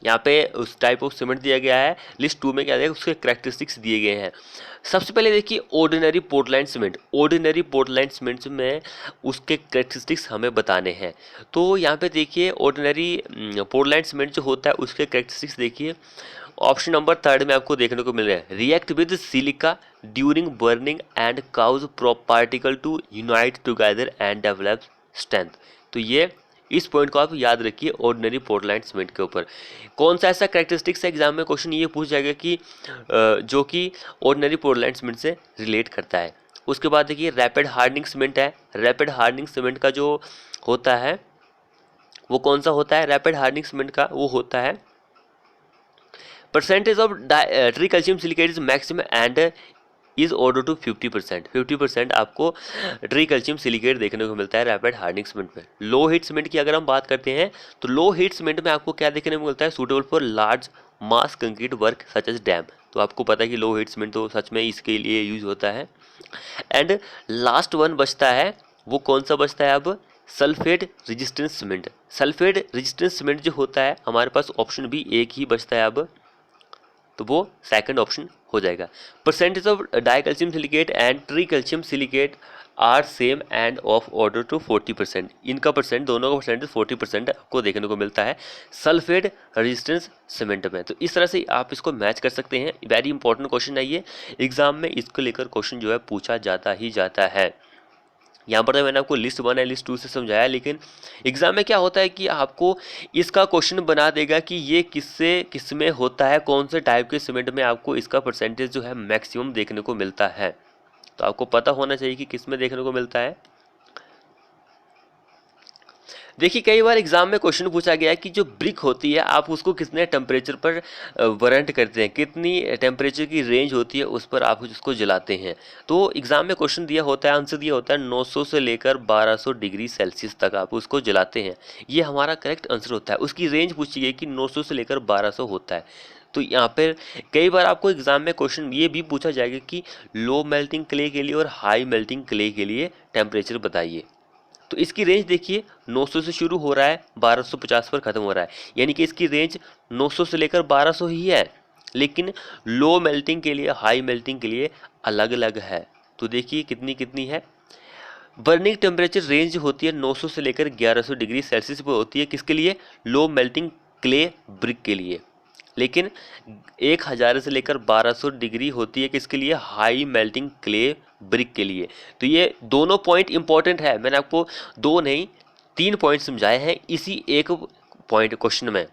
Speaker 1: यहाँ पे उस टाइप ऑफ सीमेंट दिया गया है, लिस्ट 2 में क्या दिया उसके करैक्टरिस्टिक्स दिए गए हैं। सबसे पहले देखिए ordinary Portland cement, ordinary Portland cement में उसके करैक्टरिस्टिक्स हमें बताने हैं। तो यहाँ पे देखिए ऑर्डिनरी पोर्टलैंड सीमेंट जो होता है उसके करैक्टरिस्टिक्स देखिए, ऑप्शन नंबर 3 में आपको देखने को मिल रहा है, react with silica during burning and cause particle to unite together and develop strength. तो ये इस पॉइंट को आप याद रखिए ऑर्डिनरी पोर्टलैंड सीमेंट के ऊपर। कौन सा ऐसा कैरेक्टरिस्टिक्स है, एग्जाम में क्वेश्चन ये पूछ जाएगा कि जो कि ऑर्डिनरी पोर्टलैंड सीमेंट से रिलेट करता है। उसके बाद देखिए रैपिड हार्डनिंग सीमेंट है, रैपिड हार्डनिंग सीमेंट का जो होता है वो कौन सा होता है, रैपिड हार्डनिंग सीमेंट का वो होता है percentage of tri calcium silicate is maximum and is order to 50%। 50% आपको ट्री कैल्शियम सिलिकेट देखने को मिलता है रैपिड हार्डनिंग सीमेंट में। लो हीट सीमेंट की अगर हम बात करते हैं तो लो हीट सीमेंट में आपको क्या देखने को मिलता है, suitable for large mass concrete work such as dam. तो आपको पता है कि लो हीट सीमेंट तो सच में इसके लिए यूज होता है। एंड लास्ट वन बचता है, वो कौन सा बचता है अब, sulphate resistance cement. Sulphate resistance cement जो होता है हमारे पास ऑप्शन भी एक ही बचता है अब, तो वो सेकंड ऑप्शन हो जाएगा। Percentage of di calcium silicate and tri calcium silicate are same and of order to 40%। इनका परसेंट, दोनों का परसेंटेज 40% आपको देखने को मिलता है सल्फेट रेजिस्टेंस सीमेंट में। तो इस तरह से आप इसको मैच कर सकते हैं। वेरी इंपॉर्टेंट क्वेश्चन है ये, एग्जाम में इसको लेकर क्वेश्चन जो है पूछा जाता ही जाता है। यहाँ पर तो मैंने आपको लिस्ट 1 है लिस्ट 2 से समझाया, लेकिन एग्जाम में क्या होता है कि आपको इसका क्वेश्चन बना देगा कि ये किस में होता है, कौन से टाइप के सीमेंट में आपको इसका परसेंटेज जो है मैक्सिमम देखने को मिलता है। तो आपको पता होना चाहिए कि किस में देखने को मिलता है। देखिए कई बार एग्जाम में क्वेश्चन पूछा गया है कि जो ब्रिक होती है आप उसको कितने टेम्परेचर पर वारंट करते हैं, कितनी टेम्परेचर की रेंज होती है उस पर आप उसको जलाते हैं। तो एग्जाम में क्वेश्चन दिया होता है, आंसर दिया होता है 900 से लेकर 1200 डिग्री सेल्सियस तक आप उसको जलाते हैं, ये हमारा करेक्ट आंसर होता है। उसकी रेंज पूछी गई कि 900 से लेकर 1200 होता है। तो यहाँ पर कई बार आपको एग्जाम में क्वेश्चन ये भी पूछा जाएगा कि लो मेल्टिंग क्ले के लिए और हाई मेल्टिंग क्ले के लिए टेम्परेचर बताइए। तो इसकी रेंज देखिए 900 से शुरू हो रहा है, 1250 पर ख़त्म हो रहा है, यानी कि इसकी रेंज 900 से लेकर 1200 ही है। लेकिन लो मेल्टिंग के लिए, हाई मेल्टिंग के लिए अलग अलग है। तो देखिए कितनी कितनी है। बर्निंग टेम्परेचर रेंज होती है 900 से लेकर 1100 डिग्री सेल्सियस पर होती है, किसके लिए? लो मेल्टिंग क्ले ब्रिक के लिए। लेकिन 1000 से लेकर 1200 डिग्री होती है किसके लिए? हाई मेल्टिंग क्ले ब्रिक के लिए। तो ये दोनों पॉइंट इंपॉर्टेंट है, मैंने आपको 2 नहीं 3 पॉइंट समझाए हैं इसी एक पॉइंट क्वेश्चन में।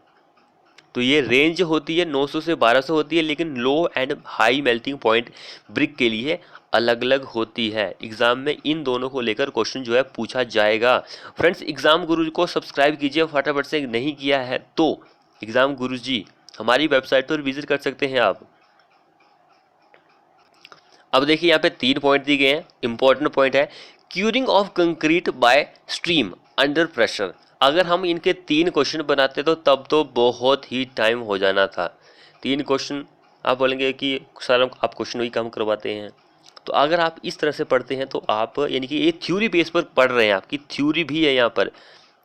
Speaker 1: तो ये रेंज होती है 900 से 1200 होती है, लेकिन low and high melting point brick के लिए अलग अलग होती है। एग्जाम में इन दोनों को लेकर क्वेश्चन जो है पूछा जाएगा। फ्रेंड्स, एग्जाम गुरु को सब्सक्राइब कीजिए फटाफट से, नहीं किया है तो एग्जाम गुरु जी हमारी वेबसाइट पर विजिट कर सकते हैं आप। अब देखिए यहाँ पे 3 पॉइंट दिए गए हैं, इंपॉर्टेंट पॉइंट है। Curing of concrete by stream under pressure. अगर हम इनके 3 क्वेश्चन बनाते तो तब तो बहुत ही टाइम हो जाना था। 3 क्वेश्चन आप बोलेंगे कि सर आप क्वेश्चन ही कम करवाते हैं। तो अगर आप इस तरह से पढ़ते हैं तो आप, यानी कि ये थ्योरी बेस पर पढ़ रहे हैं, आपकी थ्योरी भी है यहाँ पर।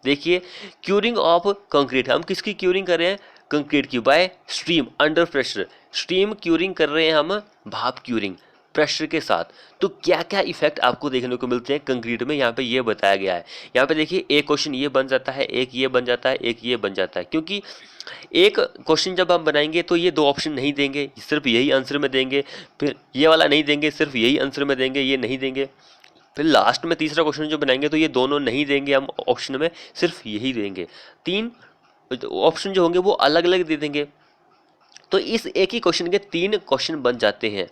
Speaker 1: देखिए क्यूरिंग ऑफ कंक्रीट, हम किसकी क्यूरिंग कर रहे हैं? कंक्रीट की, by stream under pressure. Stream curing कर रहे हैं हम, भाप क्यूरिंग प्रेशर के साथ। तो क्या क्या इफेक्ट आपको देखने को मिलते हैं कंक्रीट में, यहाँ पे ये बताया गया है। यहाँ पे देखिए एक क्वेश्चन ये बन जाता है, एक ये बन जाता है, एक ये बन जाता है, क्योंकि एक क्वेश्चन जब हम बनाएंगे तो ये 2 ऑप्शन नहीं देंगे, सिर्फ यही आंसर में देंगे। फिर ये वाला नहीं देंगे, सिर्फ यही आंसर में देंगे, ये नहीं देंगे। फिर लास्ट में तीसरा क्वेश्चन जो बनाएंगे तो ये दोनों नहीं देंगे हम ऑप्शन में, सिर्फ यही देंगे। 3 ऑप्शन जो होंगे वो अलग अलग दे देंगे। तो इस एक ही क्वेश्चन के 3 क्वेश्चन बन जाते हैं।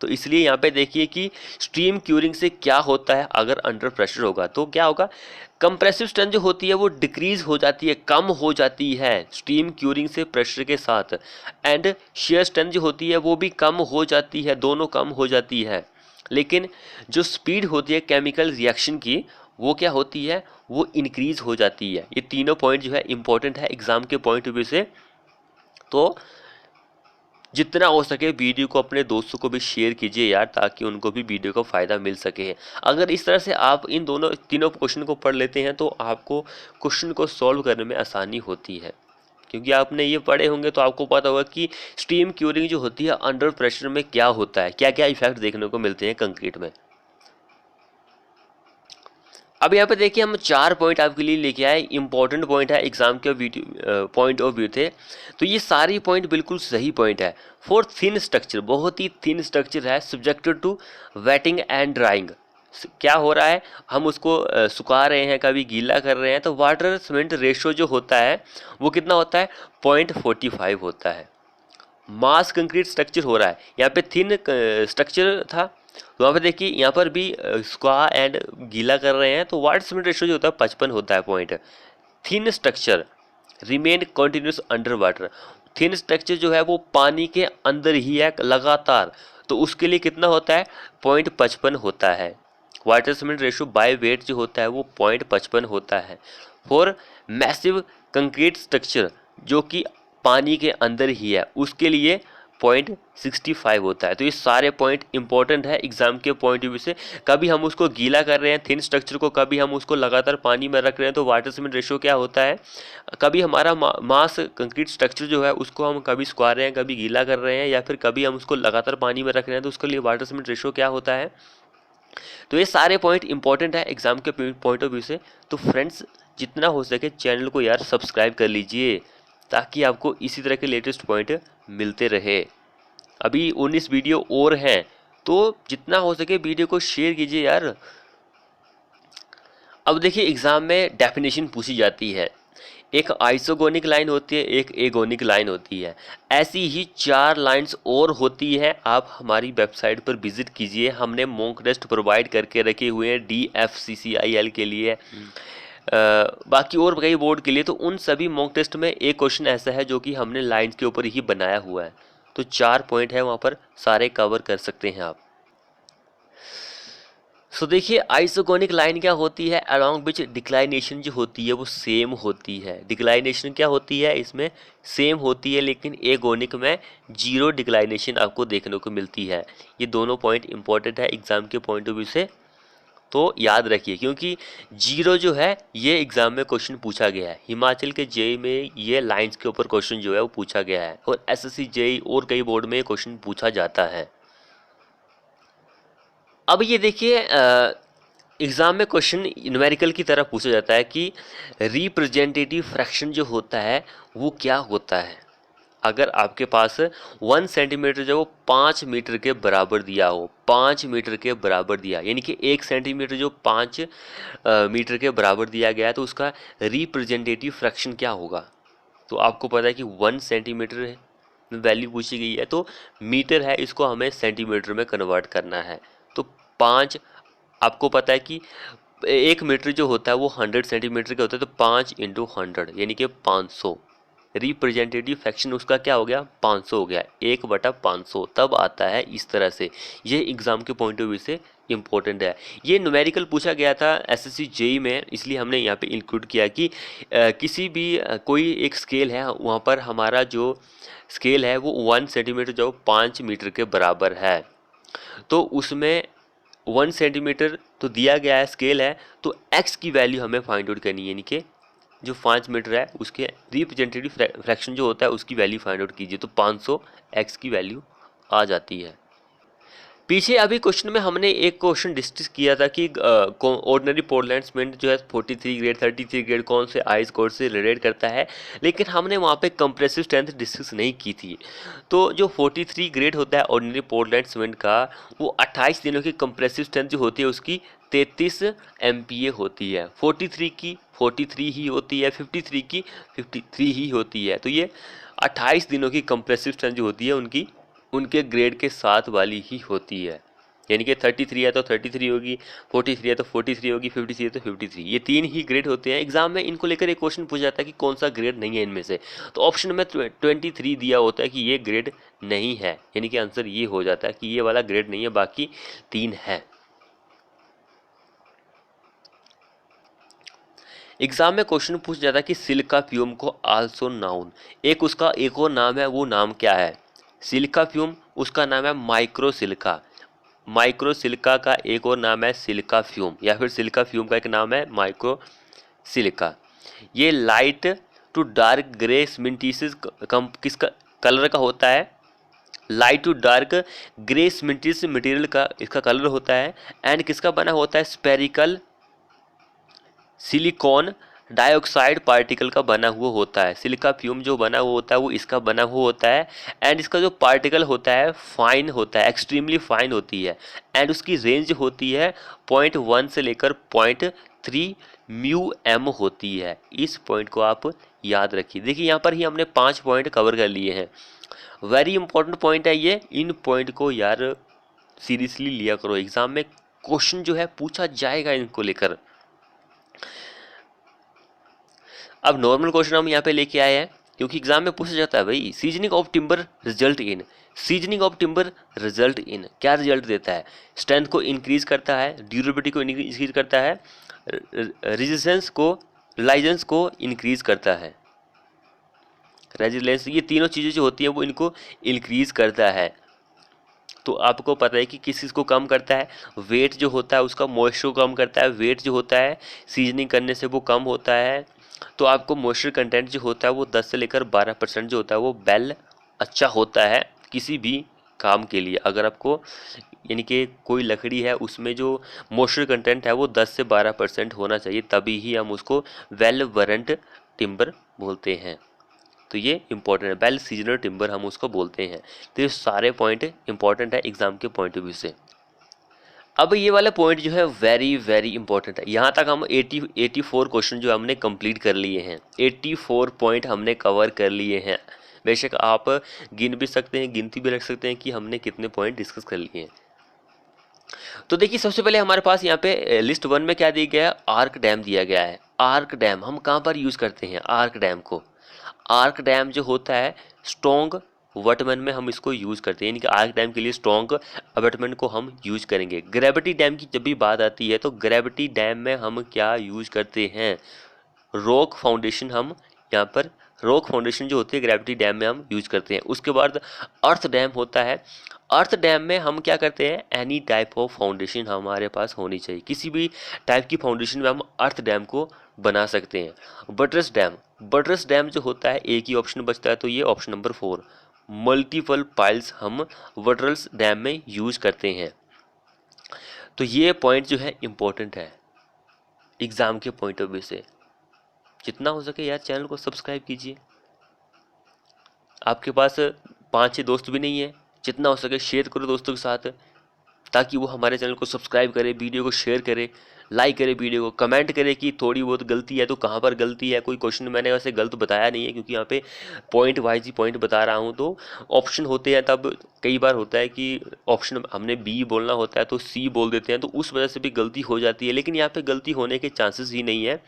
Speaker 1: तो इसलिए यहाँ पे देखिए कि स्ट्रीम क्यूरिंग से क्या होता है, अगर अंडर प्रेशर होगा तो क्या होगा? कंप्रेसिव स्ट्रेंथ जो होती है वो डिक्रीज हो जाती है, कम हो जाती है स्ट्रीम क्यूरिंग से प्रेशर के साथ। एंड शेयर स्ट्रेंथ जो होती है वो भी कम हो जाती है, दोनों कम हो जाती है। लेकिन जो स्पीड होती है केमिकल रिएक्शन की, वो क्या होती है? वो इंक्रीज हो जाती है। ये तीनों पॉइंट जो है इंपॉर्टेंट है एग्जाम के पॉइंट ऑफ व्यू से। तो जितना हो सके वीडियो को अपने दोस्तों को भी शेयर कीजिए यार, ताकि उनको भी वीडियो का फ़ायदा मिल सके। अगर इस तरह से आप इन दोनों तीनों क्वेश्चन को पढ़ लेते हैं तो आपको क्वेश्चन को सॉल्व करने में आसानी होती है, क्योंकि आपने ये पढ़े होंगे तो आपको पता होगा कि स्टीम क्यूरिंग जो होती है अंडर प्रेशर में क्या होता है, क्या क्या इफेक्ट देखने को मिलते हैं कंक्रीट में। अब यहाँ पे देखिए हम 4 पॉइंट आपके लिए लेके आए, इंपॉर्टेंट पॉइंट है एग्जाम के वीडियो पॉइंट ऑफ व्यू थे। तो ये सारी पॉइंट बिल्कुल सही पॉइंट है। फॉर थिन स्ट्रक्चर, बहुत ही थिन स्ट्रक्चर है, subjected to wetting and drying. क्या हो रहा है? हम उसको सुखा रहे हैं, कभी गीला कर रहे हैं, तो वाटर सीमेंट रेशो जो होता है वो कितना होता है? 0.45 होता है। मास कंक्रीट स्ट्रक्चर हो रहा है, यहाँ पे थिन स्ट्रक्चर था, तो वहाँ पे देखिए यहाँ पर भी स्क्वा एंड गीला कर रहे हैं, तो वाटर सीमेंट रेशो जो होता है 55 होता है point. Thin structure remain continuous under water, thin structure जो है वो पानी के अंदर ही है लगातार, तो उसके लिए कितना होता है? 0.55 होता है। Water cement ratio by weight जो होता है वो 0.55 होता है। फॉर मैसिव कंक्रीट स्ट्रक्चर जो कि पानी के अंदर ही है, उसके लिए 0.65 होता है। तो ये सारे पॉइंट इंपॉर्टेंट है एग्जाम के पॉइंट ऑफ व्यू से। कभी हम उसको गीला कर रहे हैं थिन स्ट्रक्चर को, कभी हम उसको लगातार पानी में रख रहे हैं, तो वाटर सीमेंट रेशो क्या होता है? कभी हमारा मास कंक्रीट स्ट्रक्चर जो है उसको हम कभी सुखा रहे हैं, कभी गीला कर रहे हैं, या फिर कभी हम उसको लगातार पानी में रख रहे हैं, तो उसके लिए वाटर सीमेंट रेशो क्या होता है? तो ये सारे पॉइंट इंपॉर्टेंट है एग्जाम के पॉइंट ऑफ व्यू से। तो फ्रेंड्स, जितना हो सके चैनल को यार सब्सक्राइब कर लीजिए, ताकि आपको इसी तरह के लेटेस्ट पॉइंट मिलते रहे। अभी 19 वीडियो और हैं, तो जितना हो सके वीडियो को शेयर कीजिए यार। अब देखिए एग्जाम में डेफिनेशन पूछी जाती है, एक आइसोगोनिक लाइन होती है, एक एगोनिक लाइन होती है, ऐसी ही 4 लाइंस और होती हैं। आप हमारी वेबसाइट पर विजिट कीजिए, हमने मॉक टेस्ट प्रोवाइड करके रखे हुए हैं DFCCIL के लिए, बाकी और कई बोर्ड के लिए। तो उन सभी मॉक टेस्ट में एक क्वेश्चन ऐसा है जो कि हमने लाइंस के ऊपर ही बनाया हुआ है। तो 4 पॉइंट है, वहाँ पर सारे कवर कर सकते हैं आप। सो देखिए आइसोगोनिक लाइन क्या होती है? अलोंग विच डिक्लाइनेशन जो होती है वो सेम होती है। डिक्लाइनेशन क्या होती है? इसमें सेम होती है, लेकिन एगोनिक में 0 डिक्लाइनेशन आपको देखने को मिलती है। ये दोनों पॉइंट इंपॉर्टेंट है एग्जाम के पॉइंट ऑफ व्यू से। तो याद रखिए, क्योंकि जीरो जो है ये एग्जाम में क्वेश्चन पूछा गया है, हिमाचल के जेई में ये लाइंस के ऊपर क्वेश्चन जो है वो पूछा गया है, और एसएससी जेई और कई बोर्ड में क्वेश्चन पूछा जाता है। अब ये देखिए एग्ज़ाम में क्वेश्चन न्यूमेरिकल की तरह पूछा जाता है कि रिप्रेजेंटेटिव फ्रैक्शन जो होता है वो क्या होता है। अगर आपके पास 1 सेंटीमीटर जो 5 मीटर के बराबर दिया हो, 5 मीटर के बराबर दिया, यानी कि 1 सेंटीमीटर जो 5 मीटर के बराबर दिया गया है, तो उसका रिप्रेजेंटेटिव फ्रैक्शन क्या होगा। तो आपको पता है कि 1 सेंटीमीटर वैल्यू पूछी गई है, तो मीटर है, इसको हमें सेंटीमीटर में कन्वर्ट करना है। तो 5, आपको पता है कि 1 मीटर जो होता है वो 100 सेंटीमीटर का होता है, तो 5 इंटू 100 यानी कि 500। रिप्रेजेंटेटिव फ्रैक्शन उसका क्या हो गया, 500 हो गया, 1/500 तब आता है इस तरह से। ये एग्ज़ाम के पॉइंट ऑफ व्यू से इम्पोर्टेंट है। ये न्यूमेरिकल पूछा गया था एसएससी जेई में, इसलिए हमने यहाँ पे इंक्लूड किया कि किसी भी कोई एक स्केल है, वहाँ पर हमारा जो स्केल है वो 1 सेंटीमीटर जो 5 मीटर के बराबर है, तो उसमें 1 सेंटीमीटर तो दिया गया है, स्केल है, तो x की वैल्यू हमें फाइंड आउट करनी है, यानी कि जो 5 मीटर है उसके रिप्रेजेंटेटिव फ्रैक्शन जो होता है उसकी वैल्यू फाइंड आउट कीजिए, तो 500 x की वैल्यू आ जाती है। पीछे अभी क्वेश्चन में हमने एक क्वेश्चन डिस्कस किया था कि ऑर्डिनरी पोर्टलैंड सीमेंट जो है 43 ग्रेड 33 ग्रेड कौन से आइस कोड से रिलेट करता है, लेकिन हमने वहाँ पे कंप्रेसिव स्ट्रेंथ डिस्कस नहीं की थी। तो जो 43 ग्रेड होता है ऑर्डिनरी पोर्टलैंड सीमेंट का, वो 28 दिनों की कंप्रेसिव स्ट्रेंथ जो होती है उसकी 33 MPa होती है। 43 की 43 ही होती है, 53 की 53 ही होती है। तो ये 28 दिनों की कंप्रेसिव स्ट्रेंथ जो होती है उनके ग्रेड के साथ वाली ही होती है, यानी कि 33 है तो 33 होगी, 43 है तो 43 होगी, 53 है तो 53। ये 3 ही ग्रेड होते हैं। एग्जाम में इनको लेकर एक क्वेश्चन पूछा जाता है कि कौन सा ग्रेड नहीं है इनमें से, तो ऑप्शन में 23 दिया होता है कि ये ग्रेड नहीं है, यानी कि आंसर ये हो जाता है कि ये वाला ग्रेड नहीं है, बाकी 3 है। एग्जाम में क्वेश्चन पूछ जाता है कि सिलिका फ्यूम को आल्सो नाउन, उसका एक और नाम है, वो नाम क्या है। सिलिका फ्यूम उसका नाम है माइक्रो सिलिका, माइक्रो सिलिका का एक और नाम है सिलिका फ्यूम, या फिर सिलिका फ्यूम का एक नाम है माइक्रो सिलिका। ये light to dark grey cementitious किसका कलर का होता है, light to dark grey cementitious material का इसका कलर होता है, एंड किसका बना होता है, स्पेरिकल सिलिकॉन डाइऑक्साइड पार्टिकल का बना हुआ होता है। सिलिका फ्यूम जो बना हुआ होता है वो इसका बना हुआ होता है, एंड इसका जो पार्टिकल होता है फाइन होता है, एक्सट्रीमली फाइन होती है, एंड उसकी रेंज होती है 0.1 से लेकर 0.3 μm होती है। इस पॉइंट को आप याद रखिए। देखिए यहाँ पर ही हमने 5 पॉइंट कवर कर लिए हैं, वेरी इंपॉर्टेंट पॉइंट है ये। इन पॉइंट को यार सीरियसली लिया करो, एग्जाम में क्वेश्चन जो है पूछा जाएगा इनको लेकर। अब नॉर्मल क्वेश्चन हम यहाँ पे लेके आए हैं, क्योंकि एग्जाम में पूछा जाता है भाई, seasoning of timber result in, seasoning of timber result in क्या रिजल्ट देता है, स्ट्रेंथ को इंक्रीज करता है, ड्यूरेबिलिटी को इंक्रीज करता है, रिलाइजेंस को इंक्रीज करता है, रेजिलेंस, ये तीनों चीज़ें जो होती हैं वो इनको इंक्रीज करता है। तो आपको पता है कि किस चीज़ को कम करता है, वेट जो होता है उसका मॉइस्चर को कम करता है, वेट जो होता है सीजनिंग करने से वो कम होता है। तो आपको मॉइस्चर कंटेंट जो होता है वो 10 से लेकर 12% जो होता है वो बेल अच्छा होता है किसी भी काम के लिए। अगर आपको यानी कि कोई लकड़ी है उसमें जो मॉइस्चर कंटेंट है वो 10 से 12% होना चाहिए, तभी ही हम उसको वेल वरंट टिम्बर बोलते हैं। तो ये इंपॉर्टेंट है, वेल सीजनल टिम्बर हम उसको बोलते हैं। तो ये सारे पॉइंट इंपॉर्टेंट है एग्जाम के पॉइंट ऑफ व्यू से। अब ये वाला पॉइंट जो है वेरी वेरी इंपॉर्टेंट है। यहाँ तक हम 84 क्वेश्चन जो हमने कंप्लीट कर लिए हैं, 84 पॉइंट हमने कवर कर लिए हैं। बेशक आप गिन भी सकते हैं, गिनती भी रख सकते हैं कि हमने कितने पॉइंट डिस्कस कर लिए हैं। तो देखिए सबसे पहले हमारे पास यहाँ पे लिस्ट 1 में क्या दिया गया है, आर्क डैम दिया गया है। आर्क डैम हम कहाँ पर यूज़ करते हैं, आर्क डैम को, आर्क डैम जो होता है स्ट्रॉन्ग अबटमेंट में हम इसको यूज़ करते हैं, यानी कि आर्क डैम के लिए स्ट्रॉन्ग अबटमेंट को हम यूज़ करेंगे। ग्रेविटी डैम की जब भी बात आती है तो ग्रेविटी डैम में हम क्या यूज़ करते हैं, रॉक फाउंडेशन हम यहाँ पर रॉक फाउंडेशन जो होती है ग्रेविटी डैम में हम यूज करते हैं। उसके बाद अर्थ डैम होता है। अर्थ डैम में हम क्या करते हैं, एनी टाइप ऑफ फाउंडेशन हमारे पास होनी चाहिए, किसी भी टाइप की फाउंडेशन में हम अर्थ डैम को बना सकते हैं। बटरस डैम, बटरस डैम जो होता है एक ही ऑप्शन बचता है, तो ये ऑप्शन नंबर 4, मल्टीपल पाइल्स हम बटरस डैम में यूज करते हैं। तो ये पॉइंट जो है इम्पोर्टेंट है एग्जाम के पॉइंट ऑफ व्यू से। जितना हो सके यार चैनल को सब्सक्राइब कीजिए। आपके पास 5-6 दोस्त भी नहीं है, जितना हो सके शेयर करो दोस्तों के साथ, ताकि वो हमारे चैनल को सब्सक्राइब करे, वीडियो को शेयर करे, लाइक करे, वीडियो को कमेंट करे कि थोड़ी बहुत गलती है तो कहाँ पर गलती है। कोई क्वेश्चन मैंने वैसे गलत बताया नहीं है, क्योंकि यहाँ पे पॉइंट वाइज ही पॉइंट बता रहा हूँ। तो ऑप्शन होते हैं, तब कई बार होता है कि ऑप्शन हमने बी बोलना होता है तो सी बोल देते हैं, तो उस वजह से भी गलती हो जाती है, लेकिन यहाँ पे गलती होने के चांसेस ही नहीं है।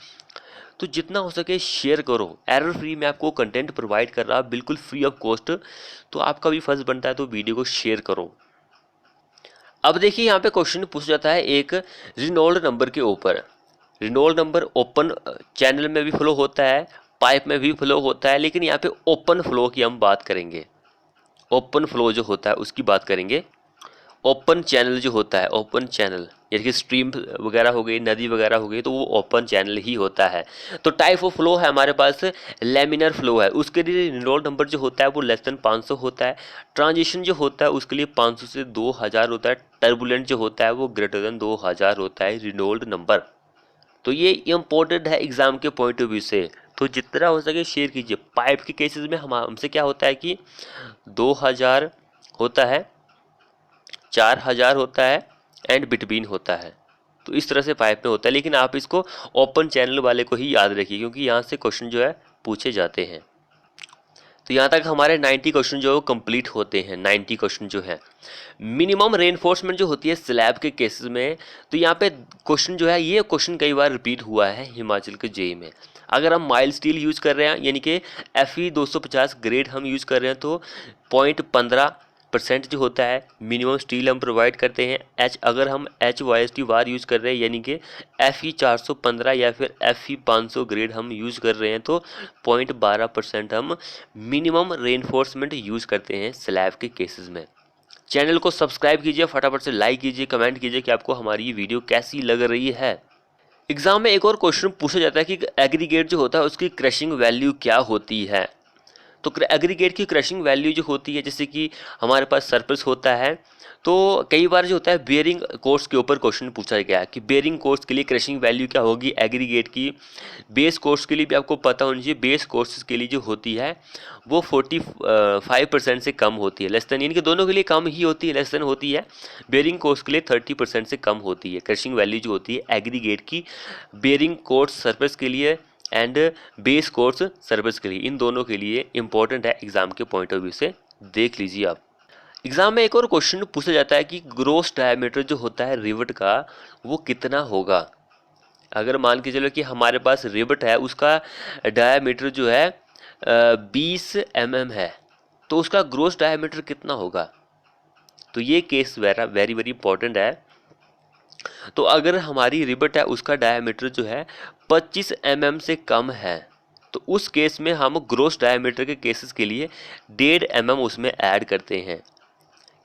Speaker 1: तो जितना हो सके शेयर करो। एरर फ्री में आपको कंटेंट प्रोवाइड कर रहा, बिल्कुल फ्री ऑफ कॉस्ट, तो आपका भी फर्ज बनता है तो वीडियो को शेयर करो। अब देखिए यहाँ पे क्वेश्चन पूछा जाता है एक रिनोल्ड नंबर के ऊपर। रिनोल्ड नंबर ओपन चैनल में भी फ्लो होता है, पाइप में भी फ्लो होता है, लेकिन यहाँ पे ओपन फ्लो की हम बात करेंगे। ओपन फ्लो जो होता है उसकी बात करेंगे। ओपन चैनल जो होता है, ओपन चैनल जैसे कि स्ट्रीम वगैरह हो गई, नदी वगैरह हो गई, तो वो ओपन चैनल ही होता है। तो टाइप ऑफ फ्लो है हमारे पास लेमिनर फ्लो है, उसके लिए रिनोल्ड नंबर जो होता है वो लेस देन 500 होता है। ट्रांजिशन जो होता है उसके लिए 500 से 2000 होता है। टर्बुलेंट जो होता है वो ग्रेटर देन 2000 होता है रिनोल्ड नंबर। तो ये इम्पोर्टेंट है एग्जाम के पॉइंट ऑफ व्यू से, तो जितना हो सके शेयर कीजिए। पाइप के केसेस में हमसे क्या होता है कि 2000 होता है, 4000 होता है एंड बिटवीन होता है। तो इस तरह से पाइप में होता है, लेकिन आप इसको ओपन चैनल वाले को ही याद रखिए, क्योंकि यहाँ से क्वेश्चन जो है पूछे जाते हैं। तो यहाँ तक हमारे 90 क्वेश्चन जो है वो कंप्लीट होते हैं। 90 क्वेश्चन जो है मिनिमम रेनफोर्समेंट जो होती है स्लैब के केसेस में, तो यहाँ पे क्वेश्चन जो है ये क्वेश्चन कई बार रिपीट हुआ है हिमाचल के जेई में। अगर हम माइल्ड स्टील यूज कर रहे हैं, यानी कि FE 250 ग्रेड हम यूज कर रहे हैं, तो 0.15% जो होता है मिनिमम स्टील हम प्रोवाइड करते हैं। अगर हम HYST वार यूज़ कर रहे हैं, यानी कि FE 415 या फिर FE 500 ग्रेड हम यूज़ कर रहे हैं, तो 0.12% हम मिनिमम रेनफोर्समेंट यूज़ करते हैं स्लैब के केसेस में। चैनल को सब्सक्राइब कीजिए, फटाफट से लाइक कीजिए, कमेंट कीजिए कि आपको हमारी ये वीडियो कैसी लग रही है। एग्जाम में एक और क्वेश्चन पूछा जाता है कि एग्रीगेट जो होता है उसकी क्रशिंग वैल्यू क्या होती है। तो एग्रीगेट की क्रशिंग वैल्यू जो होती है, जैसे कि हमारे पास सरफेस होता है, तो कई बार जो होता है बेयरिंग कोर्स के ऊपर क्वेश्चन पूछा गया कि बेयरिंग कोर्स के लिए क्रशिंग वैल्यू क्या होगी एग्रीगेट की। बेस कोर्स के लिए भी आपको पता होना चाहिए, बेस कोर्स के लिए जो होती है वो 45% से कम होती है, लेस देन, यानी कि दोनों के लिए कम ही होती है, लेस देन होती है। बेयरिंग कोर्स के लिए 30% से कम होती है क्रशिंग वैल्यू जो होती है एग्रीगेट की, बेयरिंग कोर्स सरफेस के लिए एंड बेस कोर्स सर्विस के लिए, इन दोनों के लिए इंपॉर्टेंट है एग्जाम के पॉइंट ऑफ व्यू से, देख लीजिए आप। एग्जाम में एक और क्वेश्चन पूछा जाता है कि ग्रोस डायमीटर जो होता है रिवट का वो कितना होगा। अगर मान के चलो कि हमारे पास रिवट है, उसका डायमीटर जो है 20 mm है, तो उसका ग्रोस डायमीटर कितना होगा। तो ये केस वेरी वेरी इंपॉर्टेंट है। तो अगर हमारी रिबट है उसका डायमीटर जो है 25 mm से कम है, तो उस केस में हम ग्रोस डायमीटर के केसेस के लिए 1.5 mm उसमें ऐड करते हैं।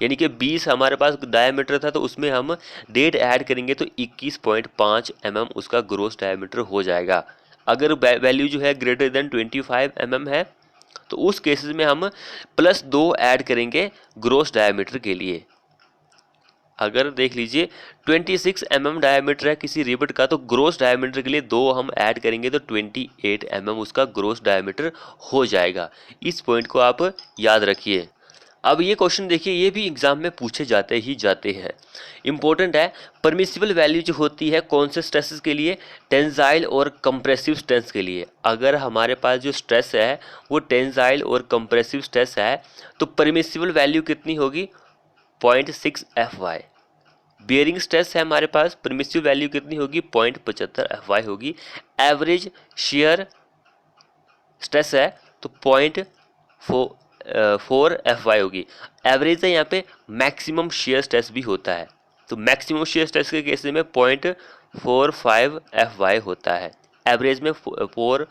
Speaker 1: यानी कि 20 हमारे पास डायमीटर था, तो उसमें हम 1.5 ऐड करेंगे तो 21.5 mm उसका ग्रोस डायमीटर हो जाएगा। अगर वैल्यू जो है ग्रेटर देन 25 mm है, तो उस केसेस में हम +2 ऐड करेंगे ग्रोस डायमीटर के लिए। अगर देख लीजिए 26 mm डायमीटर है किसी रिबट का, तो ग्रोस डायमीटर के लिए 2 हम ऐड करेंगे तो 28 mm उसका ग्रोस डायमीटर हो जाएगा। इस पॉइंट को आप याद रखिए। अब ये क्वेश्चन देखिए, ये भी एग्जाम में पूछे जाते ही जाते हैं, इंपॉर्टेंट है। परमिसिबल वैल्यू जो होती है कौन से स्ट्रेसेस के लिए, टेंसाइल और कंप्रेसिव स्ट्रेस के लिए। अगर हमारे पास जो स्ट्रेस है वो टेंसाइल और कंप्रेसिव स्ट्रेस है, तो परमिसिबल वैल्यू कितनी होगी, 0.6 FY। बेयरिंग स्ट्रेस है हमारे पास, परमिसिव वैल्यू कितनी होगी, 0.75 FY होगी। एवरेज शेयर स्ट्रेस है तो 0.4 FY होगी। एवरेज है यहाँ पे, मैक्सिमम शेयर स्ट्रेस भी होता है, तो मैक्सिमम शेयर स्ट्रेस के केस में 0.45 FY होता है। एवरेज में 4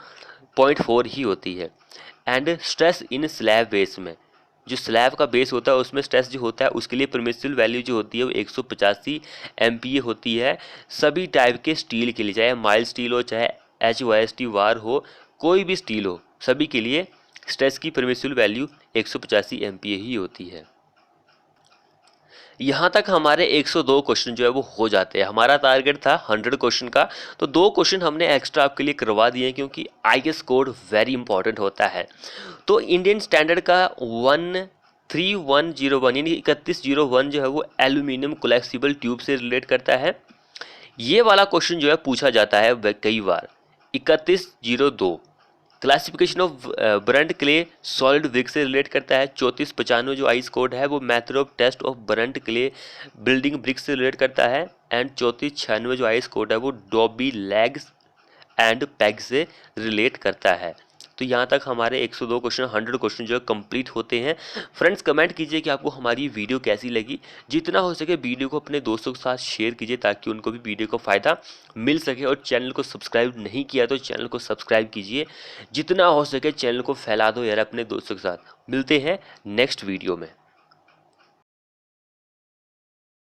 Speaker 1: 0.4 ही होती है। And stress in slab base में, जो स्लैब का बेस होता है उसमें स्ट्रेस जो होता है उसके लिए परमिसिबल वैल्यू जो होती है वो 185 MPa होती है सभी टाइप के स्टील के लिए, चाहे माइल्ड स्टील हो चाहे HYST वार हो, कोई भी स्टील हो, सभी के लिए स्ट्रेस की परमिसिबल वैल्यू 185 MPa ही होती है। यहाँ तक हमारे 102 क्वेश्चन जो है वो हो जाते हैं। हमारा टारगेट था 100 क्वेश्चन का, तो 2 क्वेश्चन हमने एक्स्ट्रा आपके लिए करवा दिए क्योंकि IAS कोड वेरी इंपॉर्टेंट होता है। तो इंडियन स्टैंडर्ड का 13101 यानी 3101 जो है वो एल्यूमिनियम कोलेक्सिबल ट्यूब से रिलेट करता है। ये वाला क्वेश्चन जो है पूछा जाता है कई बार। 3102 classification of burned clay solid brick से रिलेट करता है। 3495 जो आइस कोड है वो method of test of burned clay building brick से रिलेट करता है। एंड 3496 जो आइस कोड है वो डॉबी लेग्स एंड पैग से रिलेट करता है। तो यहाँ तक हमारे 102 क्वेश्चन 100 क्वेश्चन जो है कंप्लीट होते हैं। फ्रेंड्स कमेंट कीजिए कि आपको हमारी वीडियो कैसी लगी। जितना हो सके वीडियो को अपने दोस्तों के साथ शेयर कीजिए ताकि उनको भी वीडियो का फ़ायदा मिल सके, और चैनल को सब्सक्राइब नहीं किया तो चैनल को सब्सक्राइब कीजिए। जितना हो सके चैनल को फैला दो यार अपने दोस्तों के साथ। मिलते हैं नेक्स्ट वीडियो में।